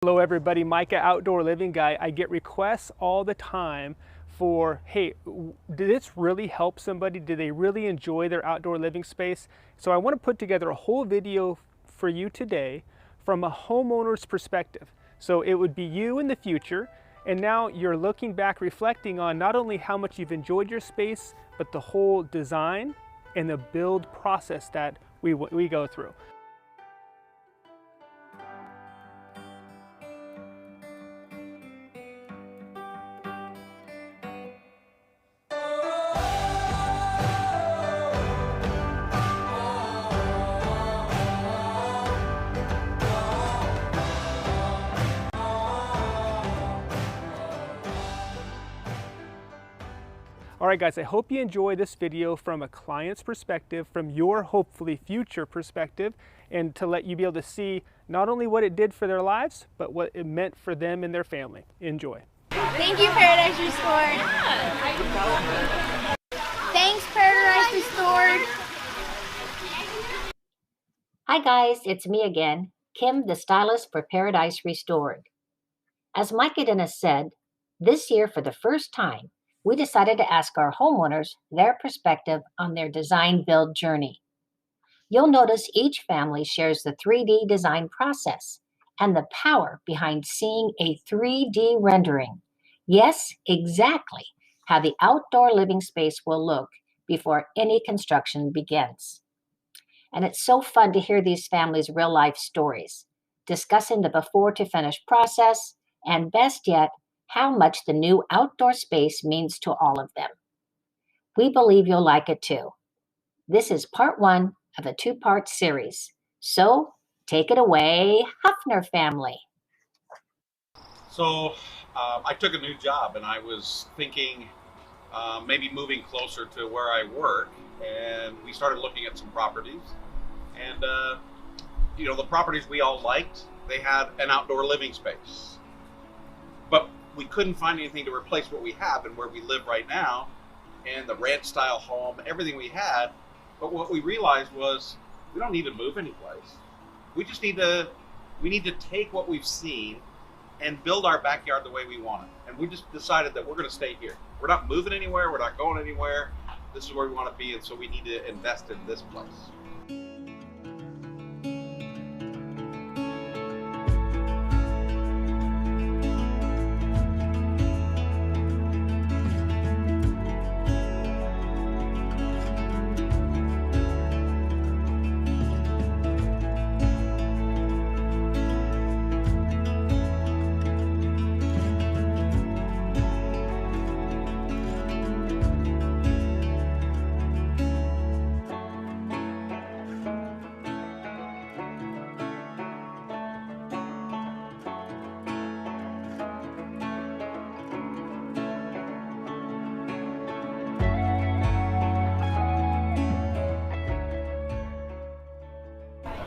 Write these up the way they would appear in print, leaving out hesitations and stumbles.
Hello everybody, Micah, Outdoor Living Guy. I get requests all the time for, hey, did this really help somebody? Did they really enjoy their outdoor living space? So I want to put together a whole video for you today from a homeowner's perspective. So it would be you in the future, and now you're looking back, reflecting on not only how much you've enjoyed your space, but the whole design and the build process that we go through. All right guys, I hope you enjoy this video from a client's perspective, from your hopefully future perspective, and to let you be able to see not only what it did for their lives, but what it meant for them and their family. Enjoy. Thank you, Paradise Restored. Thanks, Paradise Restored. Hi guys, it's me again, Kim, the stylist for Paradise Restored. As Micah said, this year for the first time, we decided to ask our homeowners their perspective on their design build journey. You'll notice each family shares the 3D design process and the power behind seeing a 3D rendering. Yes, exactly how the outdoor living space will look before any construction begins. And it's so fun to hear these families' real-life stories, discussing the before to finish process, and best yet, how much the new outdoor space means to all of them. We believe you'll like it too. This is part one of a two-part series. So take it away, Huffner family. So I took a new job and I was thinking maybe moving closer to where I work, and we started looking at some properties, and the properties we all liked, they had an outdoor living space, but we couldn't find anything to replace what we have and where we live right now, and the ranch style home, everything we had. But what we realized was we don't need to move anyplace. We just need to take what we've seen and build our backyard the way we want it. And we just decided that we're going to stay here. We're not moving anywhere. We're not going anywhere. This is where we want to be, and so we need to invest in this place.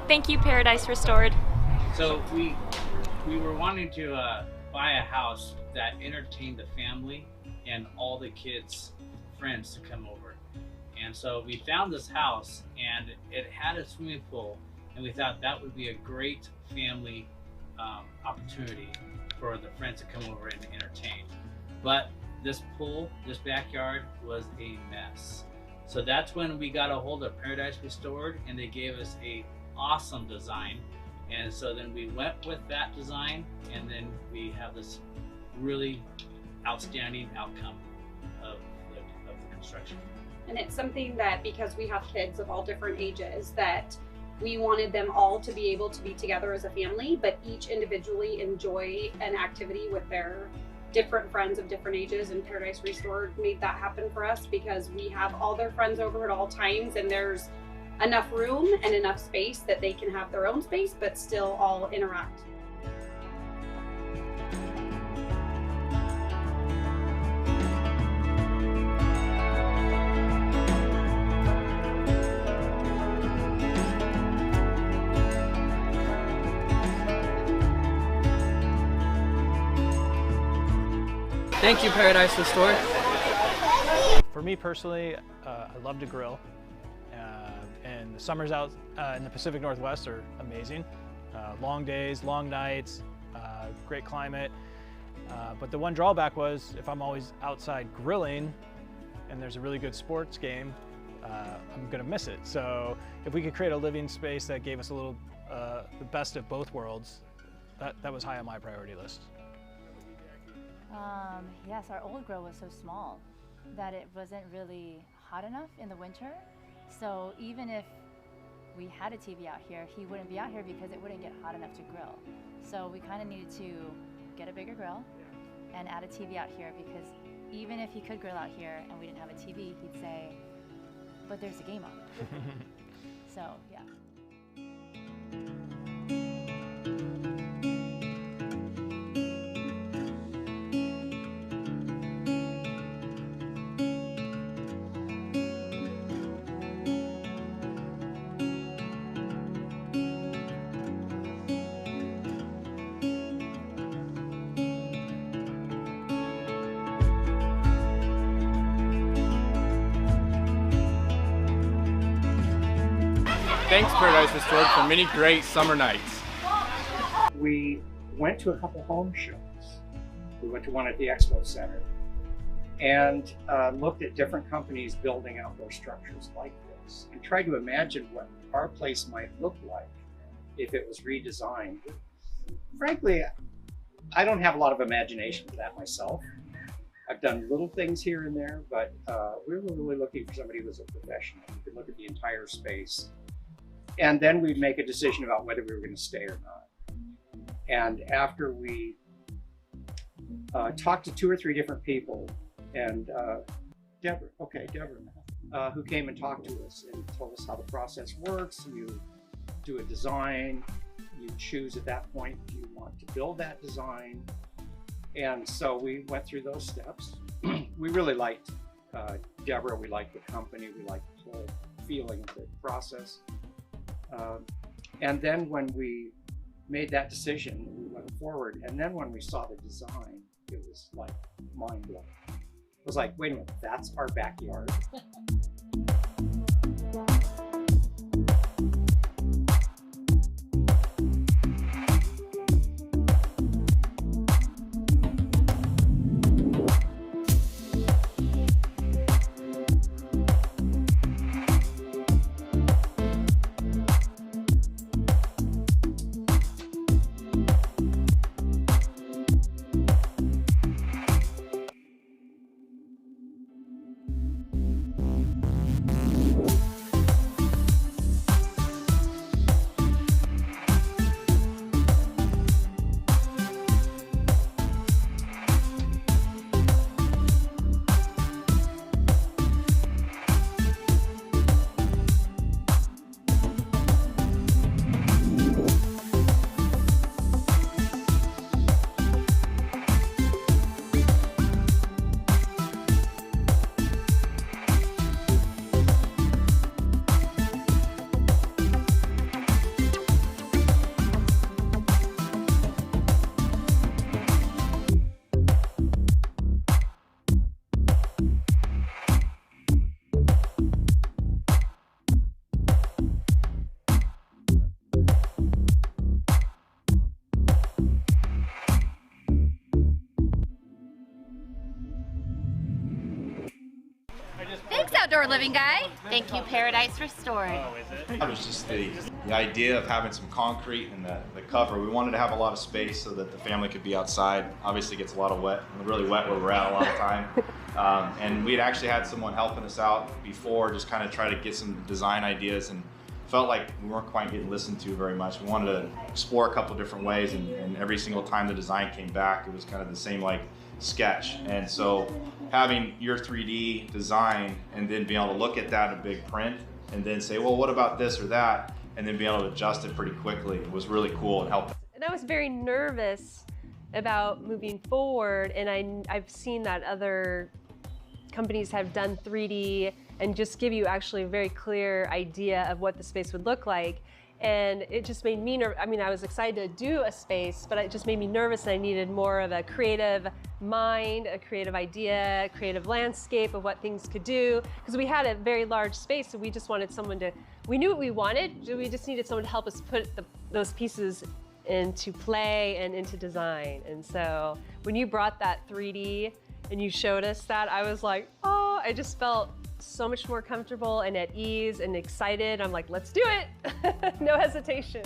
Thank you, Paradise Restored. So we were wanting to buy a house that entertained the family and all the kids' friends to come over. And so we found this house, and it had a swimming pool, and we thought that would be a great family opportunity for the friends to come over and entertain. But this pool, this backyard, was a mess. So that's when we got a hold of Paradise Restored, and they gave us a awesome design, and so then we went with that design, and then we have this really outstanding outcome of the construction. And it's something that, because we have kids of all different ages, that we wanted them all to be able to be together as a family, but each individually enjoy an activity with their different friends of different ages. And Paradise Restored made that happen for us, because we have all their friends over at all times, and there's enough room and enough space that they can have their own space but still all interact. Thank you, Paradise Restored. For me personally, I love to grill. And the summers out in the Pacific Northwest are amazing. Long days, long nights, great climate. But the one drawback was if I'm always outside grilling and there's a really good sports game, I'm gonna miss it. So if we could create a living space that gave us a little, the best of both worlds, that was high on my priority list. Yes, our old grill was so small that it wasn't really hot enough in the winter. So even if we had a TV out here, he wouldn't be out here because it wouldn't get hot enough to grill. So we kind of needed to get a bigger grill and add a TV out here, because even if he could grill out here and we didn't have a TV, he'd say, but there's a game on. So, yeah. Thanks, Paradise Restored, for many great summer nights. We went to a couple home shows. We went to one at the Expo Center and looked at different companies building outdoor structures like this and tried to imagine what our place might look like if it was redesigned. Frankly, I don't have a lot of imagination for that myself. I've done little things here and there, but we were really looking for somebody who was a professional who could look at the entire space. And then we'd make a decision about whether we were going to stay or not. And after we talked to 2 or 3 different people, and Deborah, who came and talked to us and told us how the process works. You do a design, you choose at that point, do you want to build that design? And so we went through those steps. We really liked Deborah, we liked the company, we liked the whole feeling of the process. And then when we made that decision, we went forward. And then when we saw the design, it was like mind blowing. It was like, wait a minute, that's our backyard. Thanks, Outdoor Living Guy. Thank you, Paradise Restored. Oh, is it? It was just the idea of having some concrete and the cover. We wanted to have a lot of space so that the family could be outside. Obviously it gets a lot of wet, really wet where we're at a lot of time. And we'd actually had someone helping us out before, just kind of try to get some design ideas, and felt like we weren't quite getting listened to very much. We wanted to explore a couple different ways, and every single time the design came back, it was kind of the same like sketch. And so having your 3D design and then being able to look at that in big print and then say, well, what about this or that? And then being able to adjust it pretty quickly was really cool and helped. And I was very nervous about moving forward, and I've seen that other companies have done 3D and just give you actually a very clear idea of what the space would look like. And it just made me nervous. I mean, I was excited to do a space, but it just made me nervous, and I needed more of a creative mind, a creative idea, a creative landscape of what things could do. Because we had a very large space, so we just wanted someone to, we knew what we wanted, we just needed someone to help us put those pieces into play and into design. And so when you brought that 3D and you showed us that, I was like, oh, I just felt so much more comfortable and at ease and excited. I'm like, let's do it. No hesitation.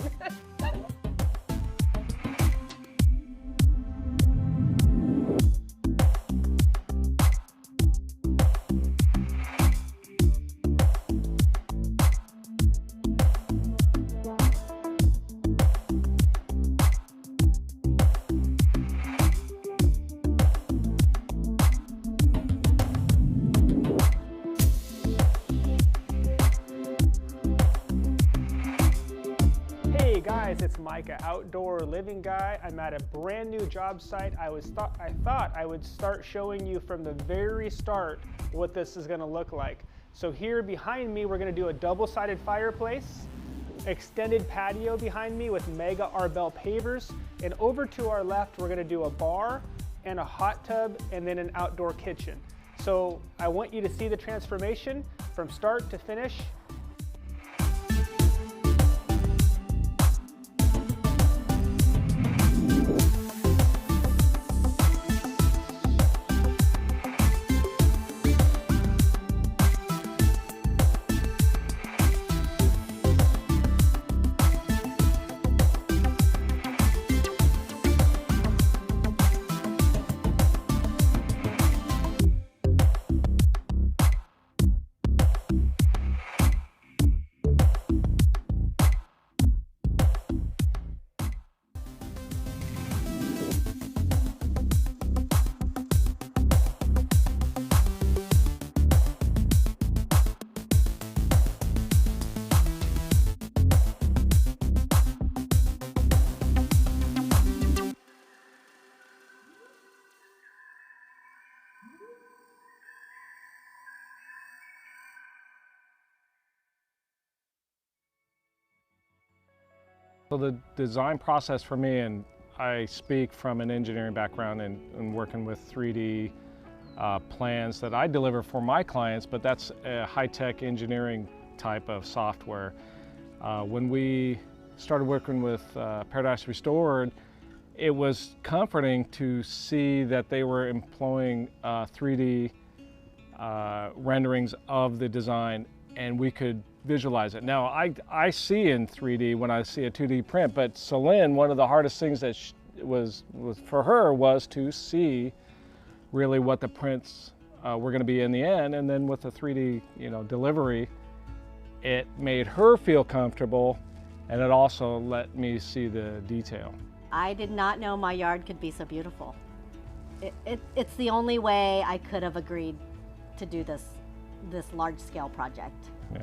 Hey guys, it's Micah, outdoor living guy. I'm at a brand new job site. I thought I would start showing you from the very start what this is going to look like. So here behind me, we're going to do a double-sided fireplace, extended patio behind me with mega Arbel pavers, and over to our left, we're going to do a bar and a hot tub and then an outdoor kitchen. So I want you to see the transformation from start to finish. So the design process for me, and I speak from an engineering background and working with 3D plans that I deliver for my clients, but that's a high-tech engineering type of software. When we started working with Paradise Restored, it was comforting to see that they were employing 3D renderings of the design, and we could visualize it. Now, I see in 3D when I see a 2D print, but Celine, one of the hardest things that was for her was to see really what the prints were going to be in the end, and then with the 3D delivery, it made her feel comfortable, and it also let me see the detail. I did not know my yard could be so beautiful. It's the only way I could have agreed to do this large-scale project. Yeah.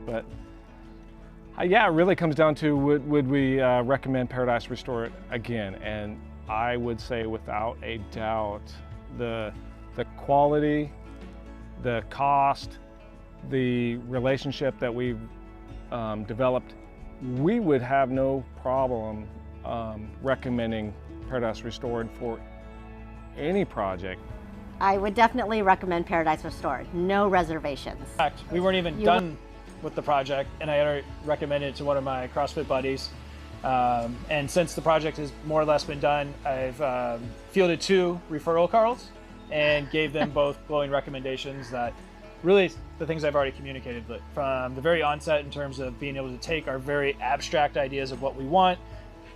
But yeah, it really comes down to would we recommend Paradise Restored again? And I would say without a doubt, the quality, the cost, the relationship that we've developed, we would have no problem recommending Paradise Restored for any project. I would definitely recommend Paradise Restored. No reservations. In fact, we weren't even done with the project, and I already recommended it to one of my CrossFit buddies. And since the project has more or less been done, I've fielded 2 referral calls and gave them both glowing recommendations that really the things I've already communicated, but from the very onset in terms of being able to take our very abstract ideas of what we want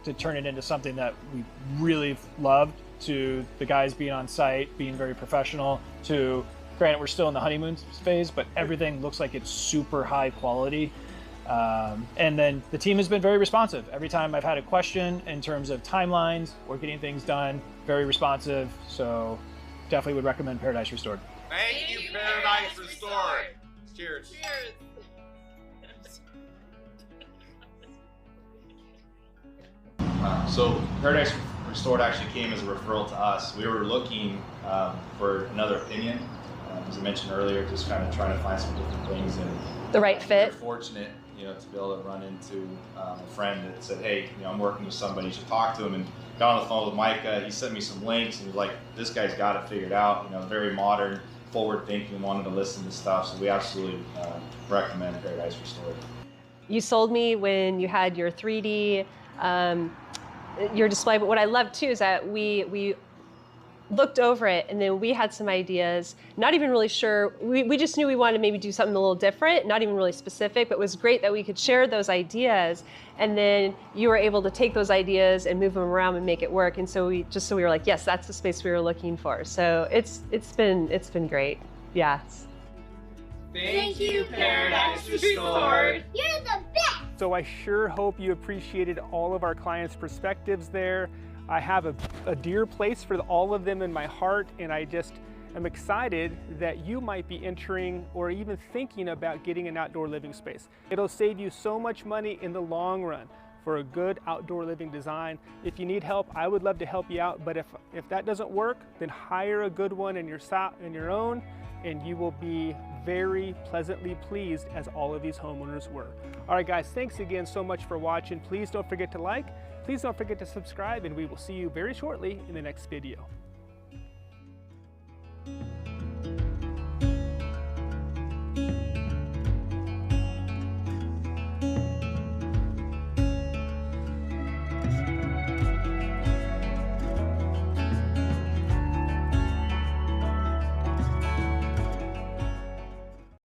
to turn it into something that we really loved, to the guys being on site, being very professional, to, granted we're still in the honeymoon phase, but everything looks like it's super high quality. And then the team has been very responsive. Every time I've had a question in terms of timelines or getting things done, very responsive. So definitely would recommend Paradise Restored. Thank you, Paradise Restored. Cheers. Cheers. So Paradise Restored actually came as a referral to us. We were looking for another opinion. As I mentioned earlier, just kind of trying to find some different things. And the right fit. We're fortunate, to be able to run into a friend that said, hey, I'm working with somebody, you should talk to him. And got on the phone with Micah. He sent me some links and he was like, this guy's got it figured out. Very modern, forward thinking, wanted to listen to stuff. So we absolutely recommend Paradise Restored. You sold me when you had your 3D, your display, but what I love too is that we looked over it and then we had some ideas, not even really sure, we just knew we wanted to maybe do something a little different, not even really specific, but it was great that we could share those ideas, and then you were able to take those ideas and move them around and make it work. And so we were like, yes, that's the space we were looking for. So it's been great. Yeah. Thank you, Paradise Restored. You're the best. So I sure hope you appreciated all of our clients' perspectives there. I have a dear place for all of them in my heart, and I just am excited that you might be entering or even thinking about getting an outdoor living space. It'll save you so much money in the long run for a good outdoor living design. If you need help, I would love to help you out, but if that doesn't work, then hire a good one in your own, and you will be very pleasantly pleased, as all of these homeowners were. All right, guys, thanks again so much for watching. Please don't forget to like, please don't forget to subscribe, and we will see you very shortly in the next video.